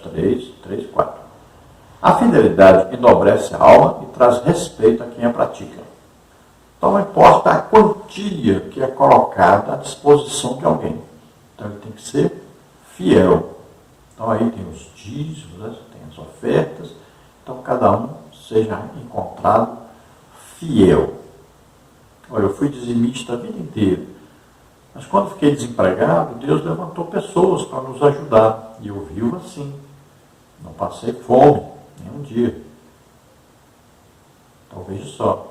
3, 4. A fidelidade enobrece a alma e traz respeito a quem a pratica. Então não importa a quantia que é colocada à disposição de alguém. Então ele tem que ser fiel. Então aí tem os dízimos, né? Tem as ofertas. Então cada um seja encontrado fiel. Olha, eu fui dizimista a vida inteira. Mas quando fiquei desempregado, Deus levantou pessoas para nos ajudar. E eu vivo assim. Não passei fome, nenhum dia. Então veja só.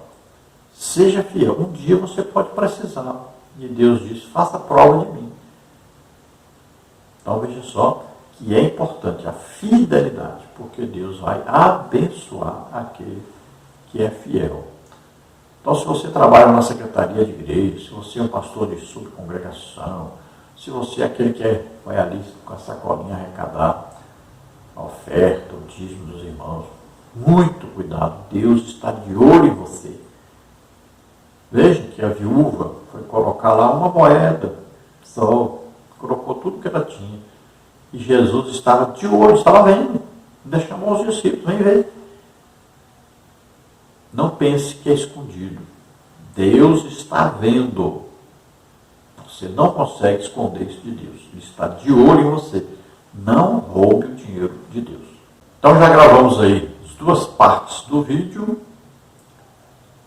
Seja fiel. Um dia você pode precisar. E Deus diz, faça prova de mim. Então veja só que é importante a fidelidade, porque Deus vai abençoar aquele que é fiel. Então, se você trabalha na secretaria de igreja, se você é um pastor de subcongregação, se você é aquele que vai ali com a sacolinha arrecadar a oferta, o dízimo dos irmãos, muito cuidado, Deus está de olho em você. Veja que a viúva foi colocar lá uma moeda, só colocou tudo que ela tinha. E Jesus estava de olho, estava vendo. Ainda chamou os discípulos, vem ver. Não pense que é escondido. Deus está vendo. Você não consegue esconder isso de Deus. Ele está de olho em você. Não roube o dinheiro de Deus. Então já gravamos aí as duas partes do vídeo,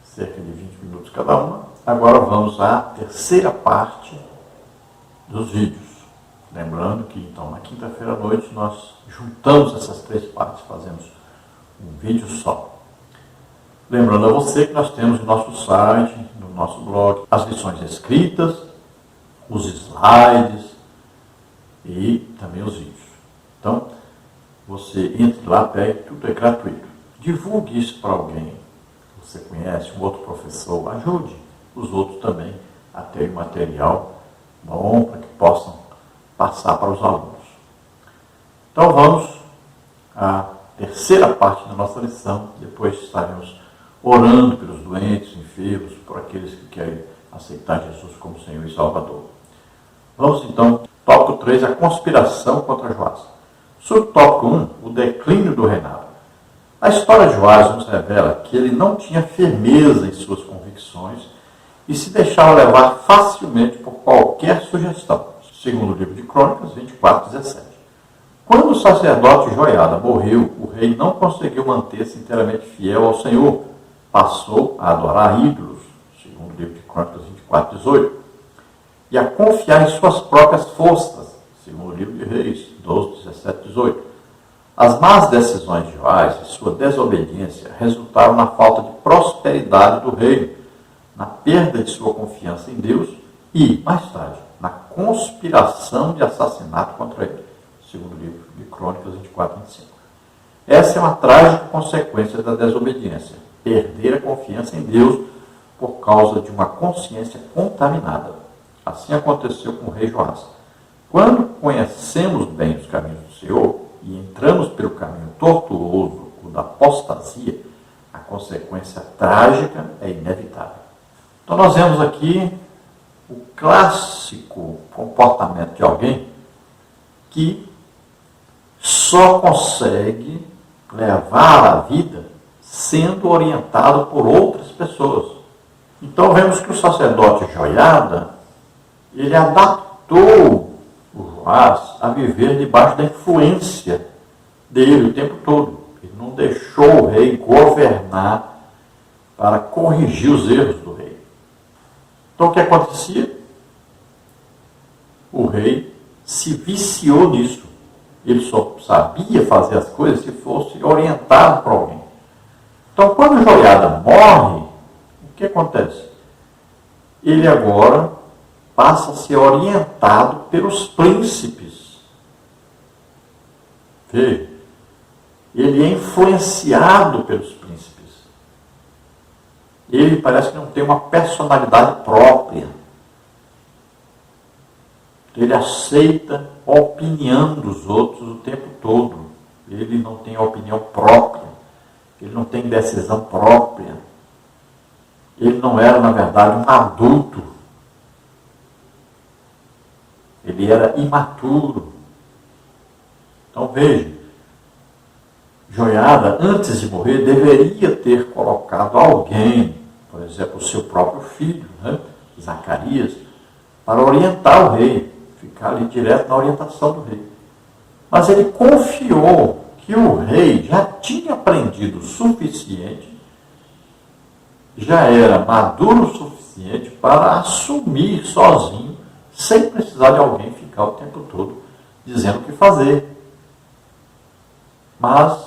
cerca de 20 minutos cada uma. Agora vamos à terceira parte dos vídeos. Lembrando que, então, na quinta-feira à noite nós juntamos essas 3 partes, fazemos um vídeo só. Lembrando a você que nós temos no nosso site, no nosso blog, as lições escritas, os slides e também os vídeos. Então, você entre lá, pegue, tudo é gratuito. Divulgue isso para alguém que você conhece, um outro professor, ajude os outros também a ter material bom para que possam passar para os alunos. Então vamos à terceira parte da nossa lição, depois estaremos orando pelos doentes, enfermos, por aqueles que querem aceitar Jesus como Senhor e Salvador. Vamos então, tópico 3, a conspiração contra Joás. Subtópico 1, o declínio do reinado. A história de Joás nos revela que ele não tinha firmeza em suas convicções e se deixava levar facilmente por qualquer sugestão. Segundo o livro de Crônicas 24:17. Quando o sacerdote Joiada morreu, o rei não conseguiu manter-se inteiramente fiel ao Senhor. Passou a adorar ídolos, segundo o livro de Crônicas 24:18. E a confiar em suas próprias forças, segundo o livro de Reis 12:17-18. As más decisões de Joás e sua desobediência resultaram na falta de prosperidade do reino, na perda de sua confiança em Deus e, mais tarde, na conspiração de assassinato contra ele, segundo o livro de Crônicas 24:25. Essa é uma trágica consequência da desobediência, perder a confiança em Deus por causa de uma consciência contaminada. Assim aconteceu com o rei Joás. Quando conhecemos bem os caminhos do Senhor e entramos pelo caminho tortuoso, o da apostasia, a consequência trágica é inevitável. Então nós vemos aqui o clássico comportamento de alguém que só consegue levar a vida sendo orientado por outras pessoas. Então vemos que o sacerdote Joiada, ele adaptou o Joás a viver debaixo da influência dele o tempo todo. Ele não deixou o rei governar para corrigir os erros do rei. Então o que acontecia? O rei se viciou nisso. Ele só sabia fazer as coisas se fosse orientado por alguém. Então quando Joiada morre, o que acontece? Ele agora passa a ser orientado pelos príncipes. Veja, ele é influenciado pelos príncipes. Ele parece que não tem uma personalidade própria. Ele aceita a opinião dos outros o tempo todo. Ele não tem opinião própria. Ele não tem decisão própria. Ele não era, na verdade, um adulto. Ele era imaturo. Então veja, Joiada, antes de morrer, deveria ter colocado alguém, por exemplo, o seu próprio filho, Zacarias, para orientar o rei, ficar ali direto na orientação do rei. Mas ele confiou que o rei já tinha aprendido o suficiente, já era maduro o suficiente para assumir sozinho, sem precisar de alguém ficar o tempo todo dizendo o que fazer. Mas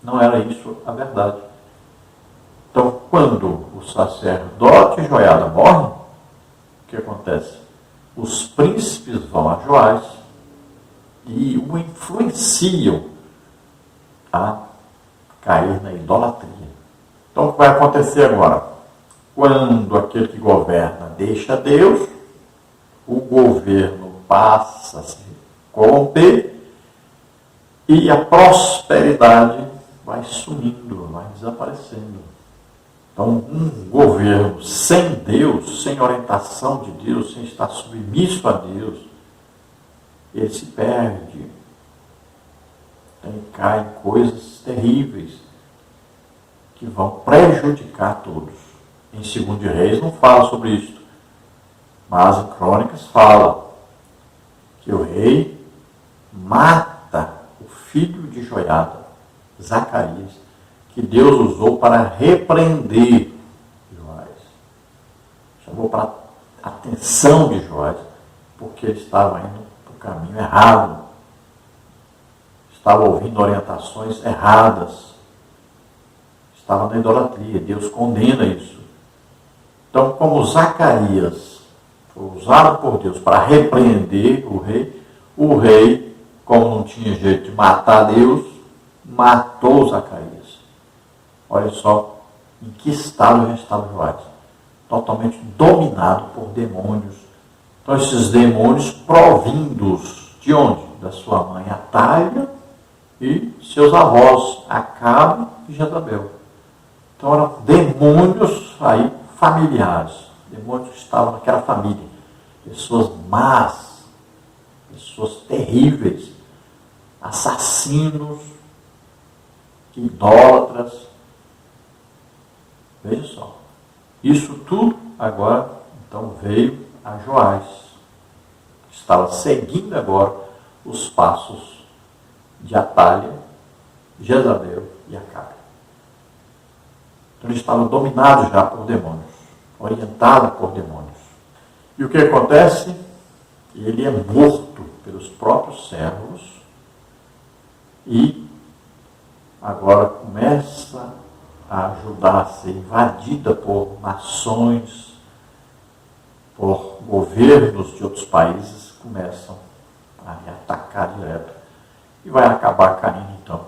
não era isso a verdade. Então, quando o sacerdote Joiada morre, o que acontece? Os príncipes vão a Joás e o influenciam a cair na idolatria. Então, o que vai acontecer agora? Quando aquele que governa deixa Deus, o governo passa a se corromper e a prosperidade vai sumindo, vai desaparecendo. Então, um governo sem Deus, sem orientação de Deus, sem estar submisso a Deus, ele se perde. Então, cai em coisas terríveis que vão prejudicar todos. Em 2 de Reis não fala sobre isso, mas em Crônicas fala que o rei mata o filho de Joiada, Zacarias, que Deus usou para repreender Joás. Chamou para a atenção de Joás, porque ele estava indo para o caminho errado, estava ouvindo orientações erradas, estava na idolatria. Deus condena isso. Então, como Zacarias foi usado por Deus para repreender o rei, como não tinha jeito de matar Deus, matou Zacarias. Olha só em que estado já estava Joás. Totalmente dominado por demônios. Então, esses demônios provindos de onde? Da sua mãe Atalha e seus avós Acabe e Jezabel. Então, eram demônios aí familiares, demônios que estavam naquela família, pessoas más, pessoas terríveis, assassinos, idólatras. Veja só, isso tudo agora então veio a Joás, que estava seguindo agora os passos de Atalha, Jezabel e Acabe. Então ele estava dominado já por demônios, orientado por demônios. E o que acontece? Ele é morto pelos próprios servos e agora começa a Judá a ser invadida por nações, por governos de outros países que começam a atacar direto. E vai acabar caindo então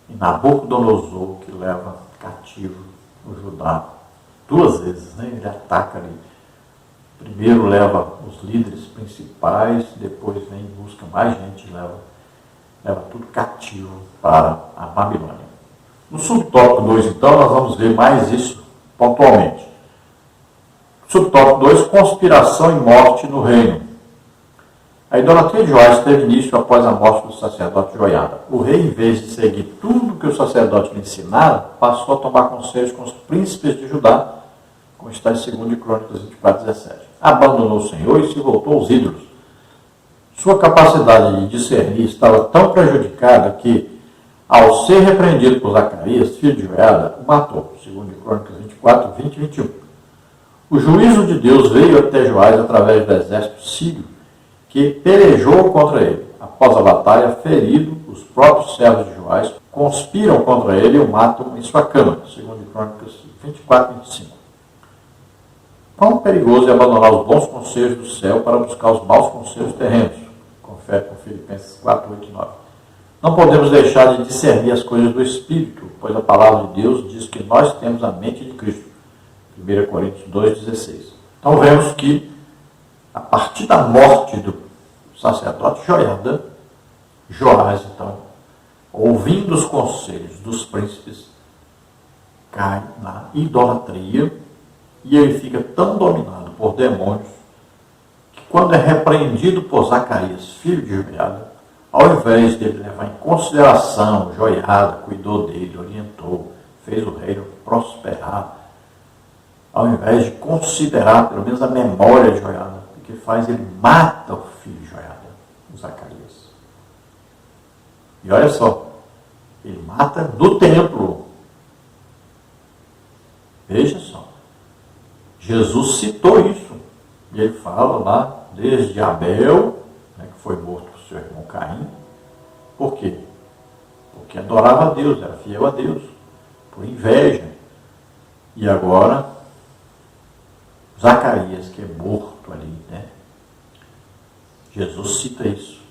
em Nabucodonosor, que leva cativo o Judá 2 vezes, né? Ele ataca ali. Primeiro leva os líderes principais, depois vem e busca mais gente, leva tudo cativo para a Babilônia. No subtópico 2, então, nós vamos ver mais isso pontualmente. Subtópico 2, conspiração e morte no reino. A idolatria de Joás teve início após a morte do sacerdote Joiada. O rei, em vez de seguir tudo que o sacerdote lhe ensinara, passou a tomar conselhos com os príncipes de Judá, como está em 2 Crônicas 24:17. Abandonou o Senhor e se voltou aos ídolos. Sua capacidade de discernir estava tão prejudicada que, ao ser repreendido por Zacarias, filho de Joiada, o matou. 2 Crônicas 24, 20 e 21. O juízo de Deus veio até Joás através do exército sírio, que pelejou contra ele. Após a batalha, ferido, os próprios servos de Joás conspiram contra ele e o matam em sua cama. 2 Crônicas 24 e 25. Quão perigoso é abandonar os bons conselhos do céu para buscar os maus conselhos terrenos. Confere com Filipenses 4, 8 e 9. Não podemos deixar de discernir as coisas do Espírito, pois a palavra de Deus diz que nós temos a mente de Cristo. 1 Coríntios 2,16. Então vemos que, a partir da morte do sacerdote Joiada, Joás, então, ouvindo os conselhos dos príncipes, cai na idolatria e ele fica tão dominado por demônios que, quando é repreendido por Zacarias, filho de Joiada, ao invés dele levar em consideração, Joiada cuidou dele, orientou, fez o reino prosperar, ao invés de considerar pelo menos a memória de Joiada, o que faz? Ele mata o filho de Joiada, o Zacarias. E olha só, ele mata no templo. Veja só, Jesus citou isso. E ele fala lá, desde Abel, né, que foi morto por seu irmão Caim. Por quê? Porque adorava a Deus, era fiel a Deus, por inveja. E agora, Zacarias, que é morto ali, né? Jesus cita isso.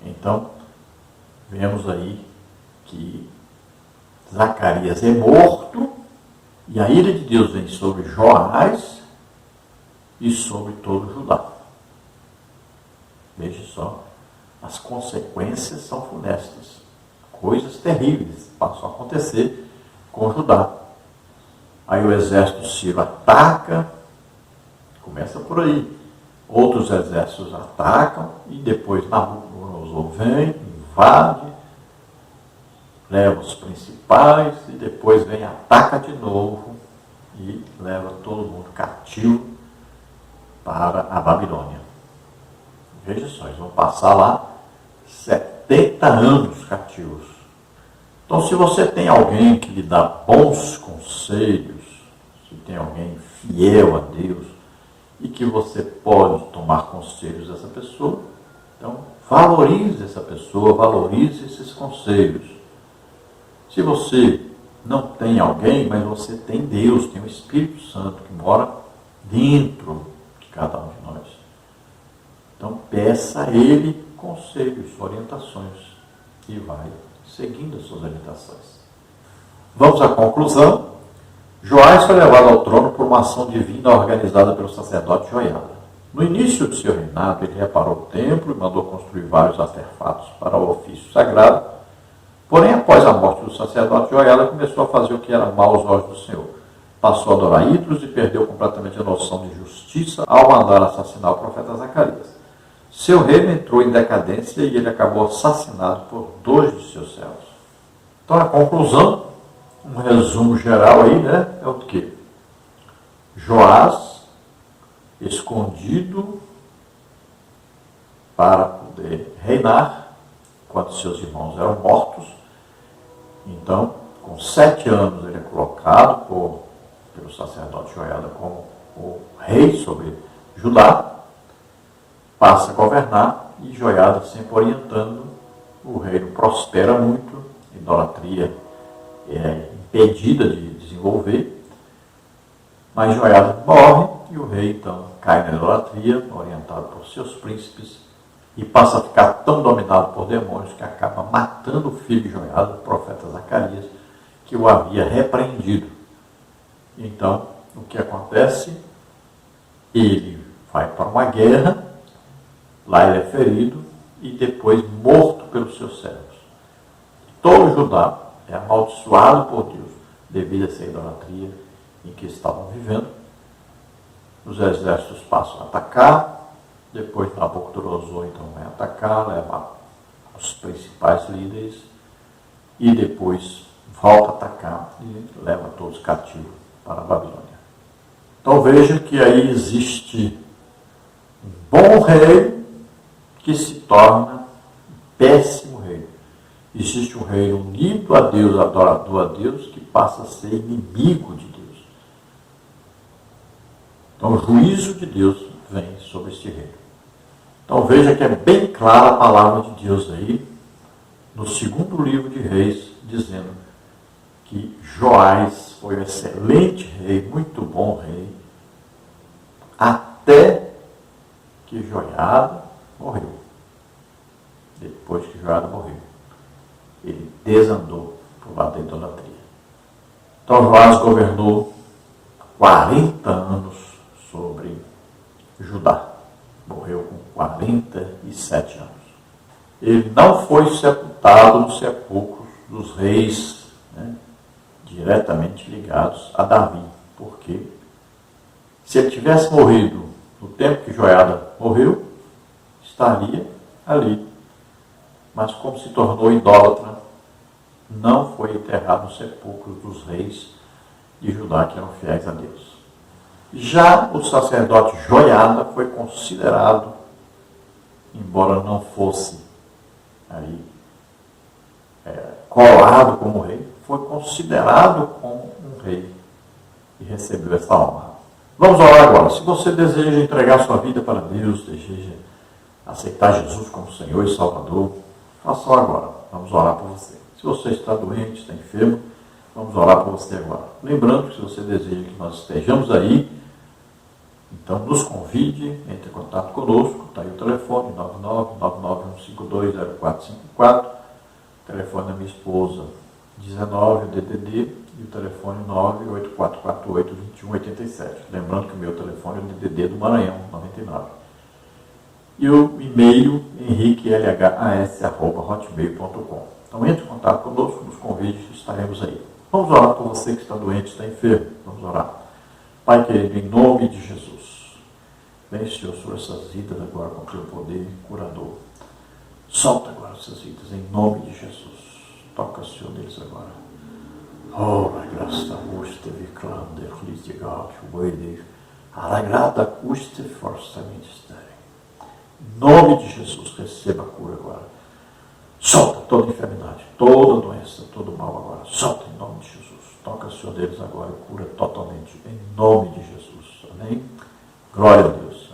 Então, vemos aí que Zacarias é morto e a ira de Deus vem sobre Joás e sobre todo Judá. Veja só, as consequências são funestas. Coisas terríveis passam a acontecer com Judá. Aí o exército sírio ataca, começa por aí. Outros exércitos atacam e depois Nabucodonosor vem, invade, leva os principais e depois vem, ataca de novo e leva todo mundo cativo para a Babilônia. Veja só, eles vão passar lá 70 anos cativos. Então, se você tem alguém que lhe dá bons conselhos, se tem alguém fiel a Deus, e que você pode tomar conselhos dessa pessoa. Então, valorize essa pessoa, valorize esses conselhos. Se você não tem alguém, mas você tem Deus, tem o Espírito Santo que mora dentro de cada um de nós. Então, peça a Ele conselhos, orientações e vai seguindo as suas orientações. Vamos à conclusão. Joás foi levado ao trono por uma ação divina organizada pelo sacerdote Joiada. No início de seu reinado, ele reparou o templo e mandou construir vários artefatos para o ofício sagrado. Porém, após a morte do sacerdote Joiada, começou a fazer o que era mal aos olhos do Senhor. Passou a adorar ídolos e perdeu completamente a noção de justiça ao mandar assassinar o profeta Zacarias. Seu reino entrou em decadência e ele acabou assassinado por 2 de seus servos. Então, a conclusão, um resumo geral aí, né, é o quê? Joás, escondido para poder reinar, enquanto seus irmãos eram mortos. Então, com 7 anos, ele é colocado pelo sacerdote Joiada como o rei sobre Judá, passa a governar e Joiada sempre orientando, o reino prospera muito, idolatria é impedida de desenvolver, mas Joiada morre e o rei então cai na idolatria, orientado por seus príncipes, e passa a ficar tão dominado por demônios que acaba matando o filho de Joiada, o profeta Zacarias, que o havia repreendido. Então, o que acontece? Ele vai para uma guerra, lá ele é ferido e depois morto pelos seus servos. Todo Judá é amaldiçoado por Deus devido a essa idolatria em que estavam vivendo. Os exércitos passam a atacar, depois Nabucodonosor então vai atacar, leva os principais líderes e depois volta a atacar e leva todos cativos para a Babilônia. Então veja que aí existe um bom rei que se torna um péssimo rei. Existe um rei unido a Deus, adorador a Deus, que passa a ser inimigo de Deus. Então o juízo de Deus vem sobre este rei. Então veja que é bem clara a palavra de Deus aí, no 2º livro de Reis, dizendo que Joás foi um excelente rei, muito bom rei, até que Joiada morreu. Depois que Joiada morreu, ele desandou para o lado da idolatria. Então Joás governou 40 anos sobre Judá. Morreu com 47 anos. Ele não foi sepultado nos sepulcros dos reis, né, diretamente ligados a Davi. Porque se ele tivesse morrido no tempo que Joiada morreu, estaria ali. Mas como se tornou idólatra, não foi enterrado nos sepulcros dos reis de Judá que eram fiéis a Deus. Já o sacerdote Joiada foi considerado, embora não fosse aí colado como rei, foi considerado como um rei e recebeu essa honra. Vamos orar agora. Se você deseja entregar sua vida para Deus, deseja aceitar Jesus como Senhor e Salvador, faça agora. Vamos orar por você. Se você está doente, está enfermo, vamos orar por você agora. Lembrando que se você deseja que nós estejamos aí, então nos convide, entre em contato conosco, está aí o telefone 99951520454, o telefone da minha esposa 19, o DDD, e o telefone 984482187. Lembrando que o meu telefone é o DDD do Maranhão, 99. E o e-mail henriquelhas@hotmail.com. Então entre em contato conosco, nos convide, estaremos aí. Vamos orar por você que está doente, está enfermo. Vamos orar. Pai querido, em nome de Jesus, vem, Senhor, sobre essas vidas agora com o teu poder curador. Solta agora essas vidas, em nome de Jesus. Toca, Senhor, neles agora. Oh, la graça custe viclande, litigate, worthy, a grada custe força ministério. Em nome de Jesus, receba a cura agora. Solta toda enfermidade, toda doença, todo mal agora. Solta em nome de Jesus. Toca, Senhor, deles agora e cura totalmente. Em nome de Jesus. Amém? Glória a Deus.